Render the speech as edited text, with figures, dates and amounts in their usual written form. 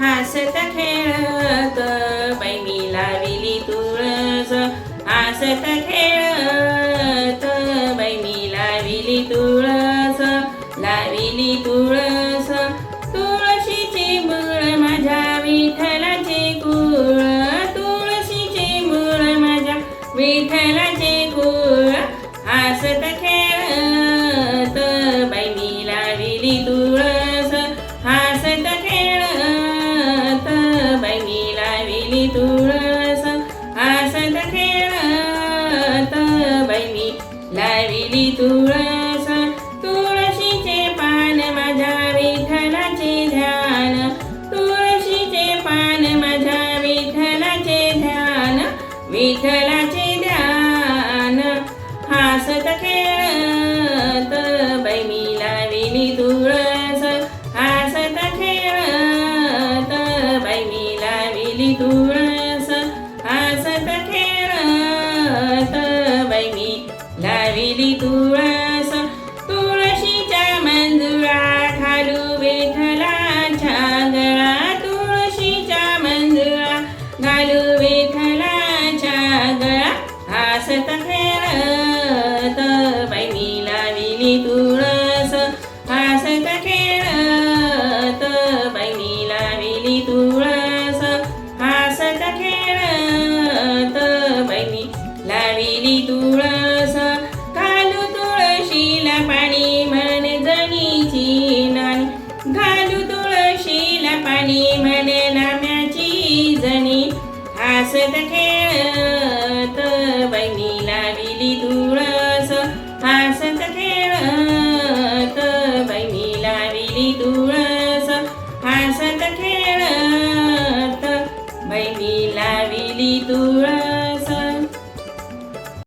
हसत खेळत बाई मी लाविली तुळस, हसत खेळत बाई मी लाविली तुळस, लाविली तुळस. तुळशीचे मूळ माझ्या विठ्ठलाचे कुळ, तुळशीचे मूळ माझ्या विठ्ठलाचे कुळ. हसत खेळत बाई मी लाविली तुळस, हसत खेळत बाई मी लाविली तुळस, हसत खेळत बाई मी लाविली तुळस. तुळशीचे पान माझ्या विठ्ठलाचे ध्यान, तुळशीचे पान माझ्या विठ्ठलाचे ध्यान, विठ्ठलाचे ध्यान. हसत खेळत बाई मी लाविली तुळस, हसत खेळत बाई मी लाविली तुळस, हसत खेळत बाई मी लाविली तुळस. तुळशीच्या मंजुळा घालू विठ्ठलाच्या गळा, तुळशीच्या मंजुळा घालू विठ्ठलाच्या गळा. हसत खेळत बाई मी लाविली तुळस, हसत खेळत बाई मी लाविली तुळस, हसत खेळत बाई मी लाविली तुळस. घालू तुळशीला पाणी म्हणे जणीची नाणी, घालू तुळशीला पाणी म्हणे नाम्याची जणी. हसत खेळत बाई मी लाविली तुळस, हसत खेळत बाई मी लाविली तुळस, हसत खेळत बाई मी लाविली तुळस.